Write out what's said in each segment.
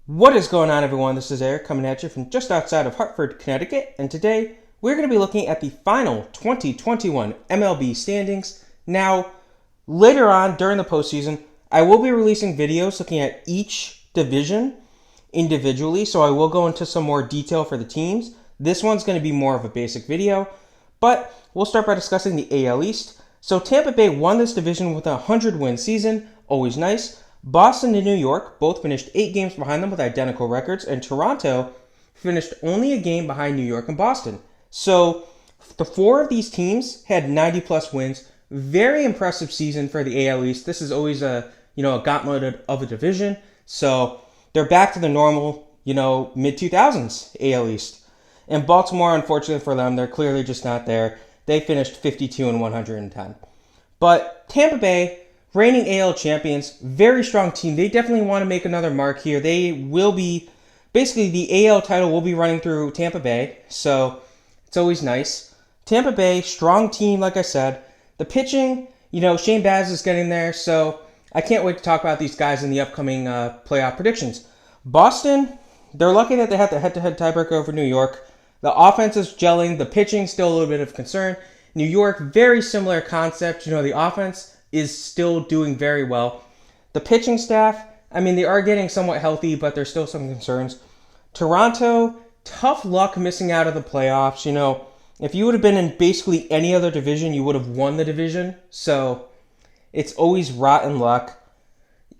What is going on, everyone? This is Eric coming at you from just outside of Hartford, Connecticut, and today we're going to be looking at the final 2021 MLB standings. Now, later on during the postseason, I will be releasing videos looking at each division individually, so I will go into some more detail for the teams. This one's going to be more of a basic video, but we'll start by discussing the AL East. So Tampa Bay won this division with a 100-win season, always nice. Boston and New York both finished 8 games behind them with identical records, and Toronto finished only a game behind New York and Boston. So the 4 of these teams had 90-plus wins. Very impressive season for the AL East. This is always a gauntlet of a division. So they're back to the normal, mid-2000s AL East. And Baltimore, unfortunately for them, they're clearly just not there. They finished 52 and 110. But Tampa Bay, reigning AL champions, very strong team. They definitely want to make another mark here. They will be, basically the AL title will be running through Tampa Bay, so it's always nice. Tampa Bay, strong team, like I said. The pitching, Shane Baz is getting there, so I can't wait to talk about these guys in the upcoming playoff predictions. Boston, they're lucky that they had the head-to-head tiebreaker over New York. The offense is gelling. The pitching, still a little bit of concern. New York, very similar concept. The offense is still doing very well. The pitching staff, they are getting somewhat healthy, but there's still some concerns. Toronto, tough luck missing out of the playoffs. If you would have been in basically any other division, you would have won the division. So it's always rotten luck.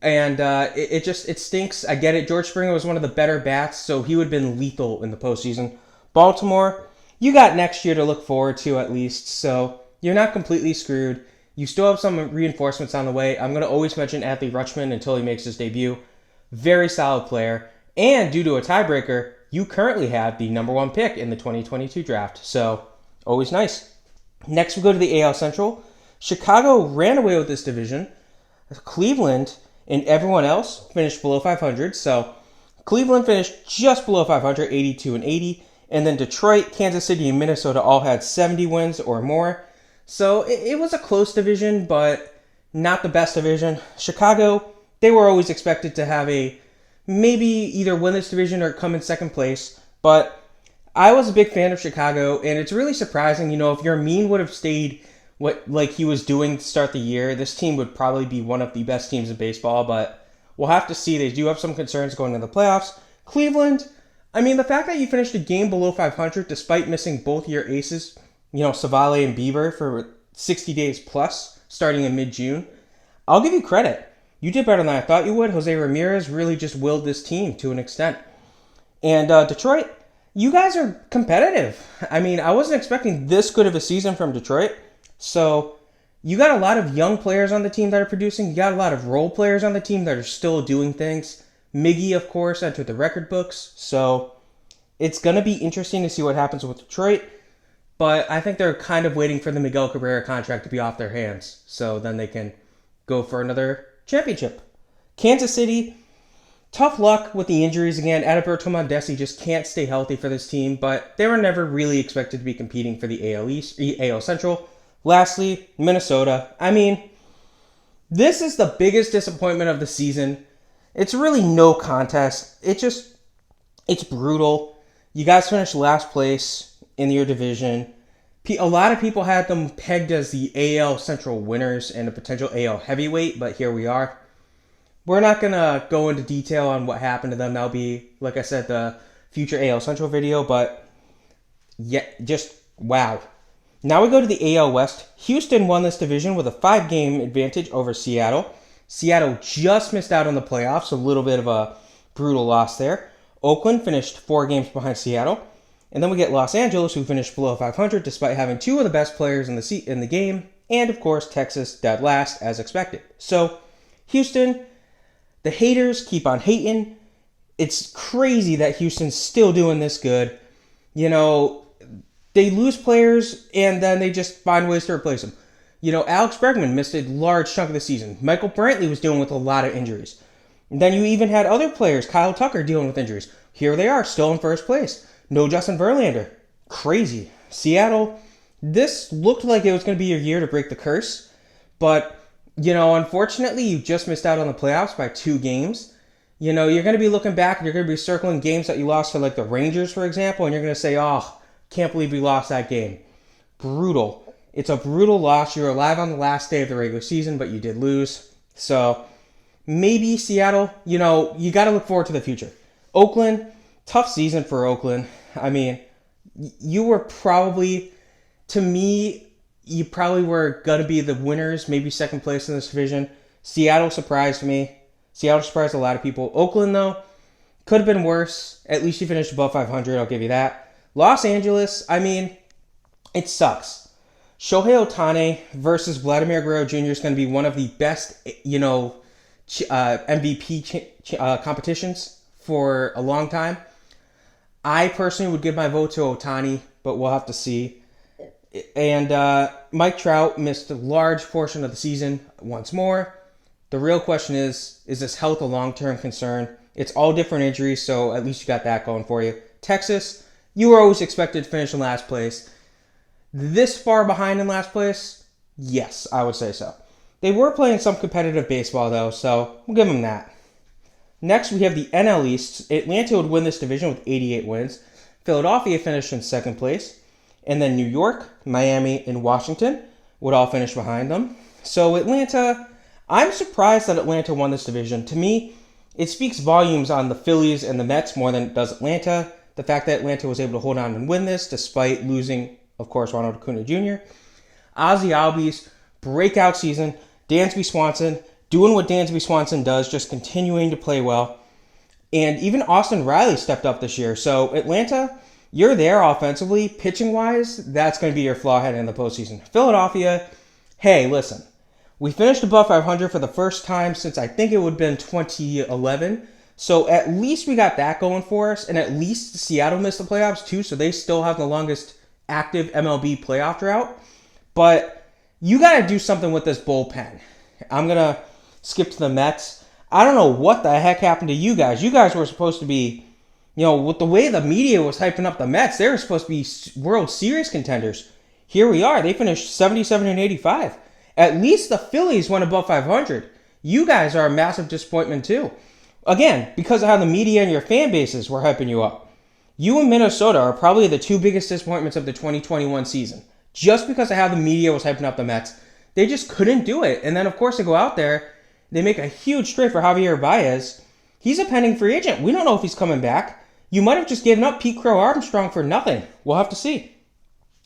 And it stinks. I get it. George Springer was one of the better bats, so he would have been lethal in the postseason. Baltimore, you got next year to look forward to at least, so you're not completely screwed. You still have some reinforcements on the way. I'm going to always mention Adley Rutschman until he makes his debut. Very solid player. And due to a tiebreaker, you currently have the number 1 pick in the 2022 draft. So, always nice. Next, we go to the AL Central. Chicago ran away with this division. Cleveland and everyone else finished below 500. So, Cleveland finished just below 500, 82 and 80. And then Detroit, Kansas City, and Minnesota all had 70 wins or more. So it was a close division, but not the best division. Chicago, they were always expected to have maybe either win this division or come in second place. But I was a big fan of Chicago, and it's really surprising. If Yermin would have stayed like he was doing to start the year, this team would probably be one of the best teams in baseball. But we'll have to see. They do have some concerns going into the playoffs. Cleveland, the fact that you finished a game below 500 despite missing both your aces, Savale and Bieber for 60 days plus, starting in mid-June, I'll give you credit. You did better than I thought you would. Jose Ramirez really just willed this team to an extent. And Detroit, you guys are competitive. I wasn't expecting this good of a season from Detroit. So you got a lot of young players on the team that are producing. You got a lot of role players on the team that are still doing things. Miggy, of course, entered the record books. So it's going to be interesting to see what happens with Detroit. But I think they're kind of waiting for the Miguel Cabrera contract to be off their hands, so then they can go for another championship. Kansas City, tough luck with the injuries again. Adalberto Mondesi just can't stay healthy for this team, but they were never really expected to be competing for the AL East, AL Central. Lastly, Minnesota. This is the biggest disappointment of the season. It's really no contest. It's brutal. You guys finished last place in your division. A lot of people had them pegged as the AL Central winners and a potential AL heavyweight, but here we are. We're not going to go into detail on what happened to them. That'll be, like I said, the future AL Central video, but yeah, just wow. Now we go to the AL West. Houston won this division with a 5-game advantage over Seattle. Seattle just missed out on the playoffs, a little bit of a brutal loss there. Oakland finished 4 games behind Seattle. And then we get Los Angeles, who finished below 500 despite having 2 of the best players in the game. And, of course, Texas dead last, as expected. So, Houston, the haters keep on hating. It's crazy that Houston's still doing this good. They lose players, and then they just find ways to replace them. Alex Bregman missed a large chunk of the season. Michael Brantley was dealing with a lot of injuries. And then you even had other players, Kyle Tucker, dealing with injuries. Here they are, still in first place. No Justin Verlander. Crazy. Seattle, this looked like it was going to be your year to break the curse. But, unfortunately, you just missed out on the playoffs by 2 games. You're going to be looking back and you're going to be circling games that you lost to like the Rangers, for example, and you're going to say, oh, can't believe we lost that game. Brutal. It's a brutal loss. You were alive on the last day of the regular season, but you did lose. So maybe Seattle, you got to look forward to the future. Oakland, tough season for Oakland. I mean, you were probably, to me, you probably were going to be the winners, maybe second place in this division. Seattle surprised me. Seattle surprised a lot of people. Oakland, though, could have been worse. At least you finished above 500, I'll give you that. Los Angeles, I mean, it sucks. Shohei Ohtani versus Vladimir Guerrero Jr. is going to be one of the best, MVP competitions for a long time. I personally would give my vote to Ohtani, but we'll have to see. And Mike Trout missed a large portion of the season once more. The real question is this health a long-term concern? It's all different injuries, so at least you got that going for you. Texas, you were always expected to finish in last place. This far behind in last place? Yes, I would say so. They were playing some competitive baseball, though, so we'll give them that. Next, we have the NL East. Atlanta would win this division with 88 wins. Philadelphia finished in second place. And then New York, Miami, and Washington would all finish behind them. So Atlanta, I'm surprised that Atlanta won this division. To me, it speaks volumes on the Phillies and the Mets more than it does Atlanta. The fact that Atlanta was able to hold on and win this despite losing, of course, Ronald Acuna Jr. Ozzie Albies, breakout season. Dansby Swanson, doing what Dansby Swanson does, just continuing to play well. And even Austin Riley stepped up this year. So Atlanta, you're there offensively. Pitching-wise, that's going to be your flaw heading in the postseason. Philadelphia, hey, listen. We finished above 500 for the first time since I think it would have been 2011. So at least we got that going for us. And at least Seattle missed the playoffs too, so they still have the longest active MLB playoff drought. But you got to do something with this bullpen. I'm going to skip to the Mets. I don't know what the heck happened to you guys. You guys were supposed to be, with the way the media was hyping up the Mets, they were supposed to be World Series contenders. Here we are. They finished 77 and 85. At least the Phillies went above 500. You guys are a massive disappointment too. Again, because of how the media and your fan bases were hyping you up. You and Minnesota are probably the two biggest disappointments of the 2021 season. Just because of how the media was hyping up the Mets. They just couldn't do it. And then, of course, they go out there. They make a huge trade for Javier Baez. He's a pending free agent. We don't know if he's coming back. You might have just given up Pete Crow Armstrong for nothing. We'll have to see.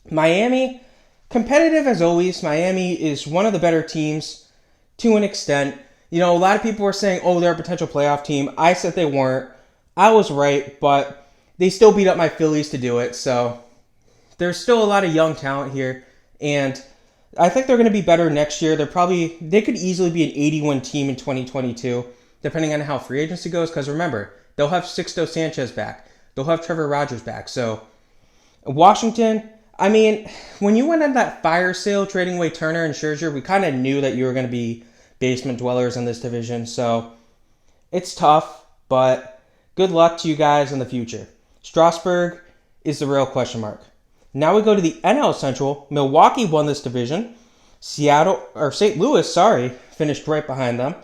Miami, competitive as always. Miami is one of the better teams to an extent. A lot of people were saying, oh, they're a potential playoff team. I said they weren't. I was right, but they still beat up my Phillies to do it. So there's still a lot of young talent here. And I think they're going to be better next year. They could easily be an 80-win team in 2022, depending on how free agency goes. Because remember, they'll have Sixto Sanchez back. They'll have Trevor Rogers back. So Washington, I mean, when you went on that fire sale trading away Turner and Scherzer, we kind of knew that you were going to be basement dwellers in this division. So it's tough, but good luck to you guys in the future. Strasburg is the real question mark. Now we go to the NL Central. Milwaukee won this division. St. Louis, finished right behind them.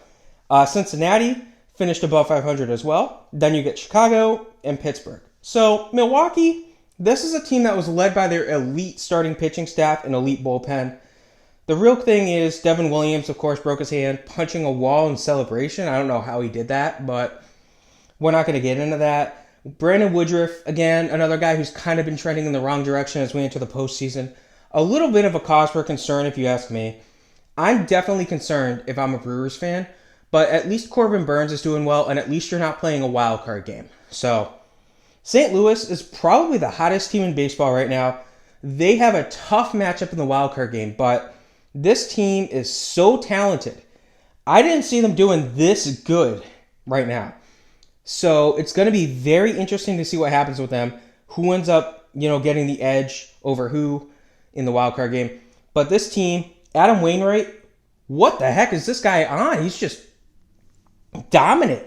Cincinnati finished above 500 as well. Then you get Chicago and Pittsburgh. So Milwaukee, this is a team that was led by their elite starting pitching staff and elite bullpen. The real thing is Devin Williams, of course, broke his hand punching a wall in celebration. I don't know how he did that, but we're not going to get into that. Brandon Woodruff, again, another guy who's kind of been trending in the wrong direction as we enter the postseason. A little bit of a cause for concern, if you ask me. I'm definitely concerned if I'm a Brewers fan, but at least Corbin Burns is doing well, and at least you're not playing a wild card game. So, St. Louis is probably the hottest team in baseball right now. They have a tough matchup in the wild card game, but this team is so talented. I didn't see them doing this good right now. So it's going to be very interesting to see what happens with them. Who ends up, getting the edge over who in the wild card game. But this team, Adam Wainwright, what the heck is this guy on? He's just dominant.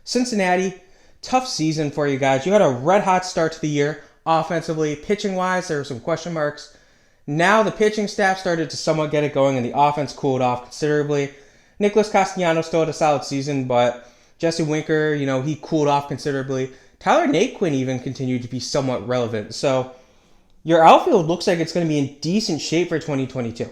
Cincinnati, tough season for you guys. You had a red-hot start to the year offensively. Pitching-wise, there were some question marks. Now the pitching staff started to somewhat get it going, and the offense cooled off considerably. Nicholas Castellanos still had a solid season, but Jesse Winker, he cooled off considerably. Tyler Naquin even continued to be somewhat relevant. So your outfield looks like it's going to be in decent shape for 2022.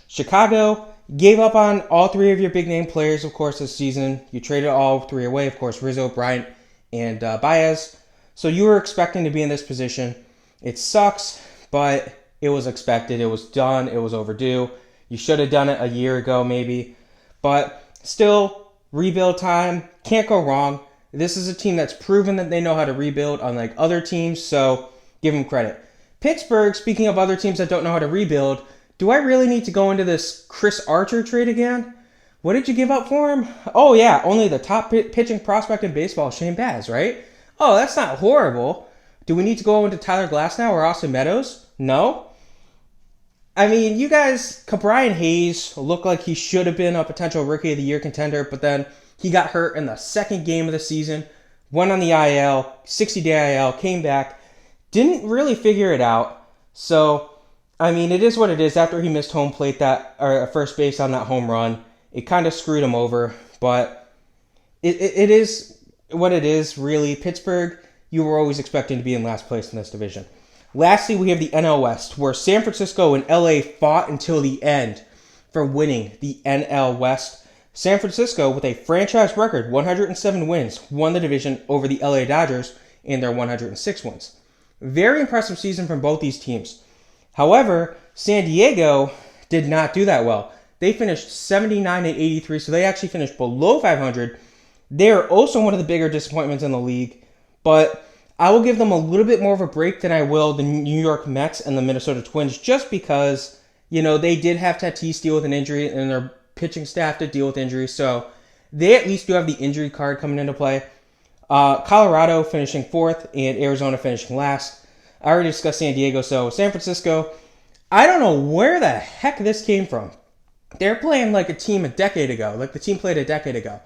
Chicago gave up on all three of your big name players, of course, this season. You traded all three away, of course, Rizzo, Bryant, and Baez. So you were expecting to be in this position. It sucks, but it was expected. It was done. It was overdue. You should have done it a year ago, maybe. But still, rebuild time. Can't go wrong. This is a team that's proven that they know how to rebuild, unlike other teams, so give them credit. Pittsburgh, speaking of other teams that don't know how to rebuild, do I really need to go into this Chris Archer trade again? What did you give up for him? Oh, yeah, only the top pitching prospect in baseball, Shane Baz, right? Oh, that's not horrible. Do we need to go into Tyler Glasnow or Austin Meadows? No. I mean, you guys, Brian Hayes looked like he should have been a potential Rookie of the Year contender, but then he got hurt in the second game of the season, went on the IL, 60-day IL, came back, didn't really figure it out. So, I mean, it is what it is. After he missed home plate or first base on that home run, it kind of screwed him over, but it is what it is, really. Pittsburgh, you were always expecting to be in last place in this division. Lastly, we have the NL West, where San Francisco and LA fought until the end for winning the NL West. San Francisco, with a franchise record, 107 wins, won the division over the LA Dodgers in their 106 wins. Very impressive season from both these teams. However, San Diego did not do that well. They finished 79-83, so they actually finished below 500. They are also one of the bigger disappointments in the league, but I will give them a little bit more of a break than I will the New York Mets and the Minnesota Twins, just because, they did have Tatis deal with an injury and their pitching staff to deal with injuries, so they at least do have the injury card coming into play. Colorado finishing fourth and Arizona finishing last. I already discussed San Diego, so San Francisco, I don't know where the heck this came from. They're playing like a team a decade ago, like the team played a decade ago.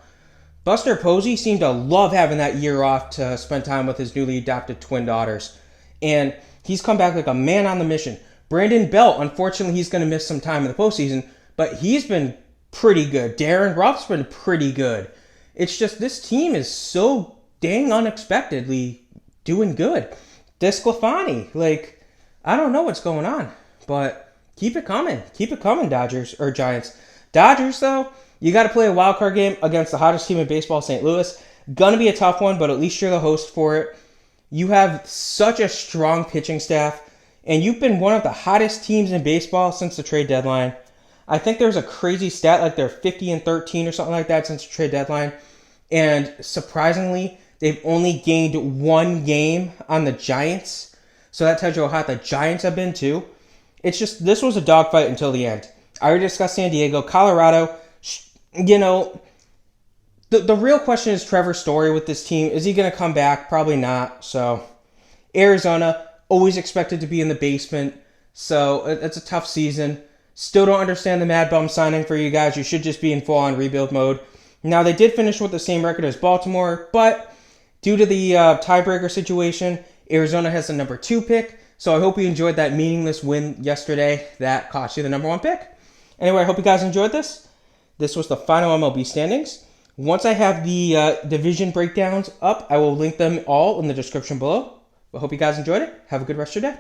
Buster Posey seemed to love having that year off to spend time with his newly adopted twin daughters. And he's come back like a man on the mission. Brandon Belt, unfortunately, he's going to miss some time in the postseason, but he's been pretty good. Darren Ruff's been pretty good. It's just this team is so dang unexpectedly doing good. DeSclafani, I don't know what's going on, but keep it coming. Keep it coming, Dodgers or Giants. Dodgers, though, you got to play a wild card game against the hottest team in baseball, St. Louis. Gonna be a tough one, but at least you're the host for it. You have such a strong pitching staff, and you've been one of the hottest teams in baseball since the trade deadline. I think there's a crazy stat, like they're 50-13 or something like that since the trade deadline. And surprisingly, they've only gained one game on the Giants. So that tells you how hot the Giants have been too. It's just, this was a dogfight until the end. I already discussed San Diego. Colorado, the real question is Trevor Story with this team. Is he going to come back? Probably not. So Arizona, always expected to be in the basement. So it's a tough season. Still don't understand the Mad Bum signing for you guys. You should just be in full-on rebuild mode. Now, they did finish with the same record as Baltimore, but due to the tiebreaker situation, Arizona has the number 2 pick. So I hope you enjoyed that meaningless win yesterday that cost you the number 1 pick. Anyway, I hope you guys enjoyed this. This was the final MLB standings. Once I have the division breakdowns up, I will link them all in the description below. I hope you guys enjoyed it. Have a good rest of your day.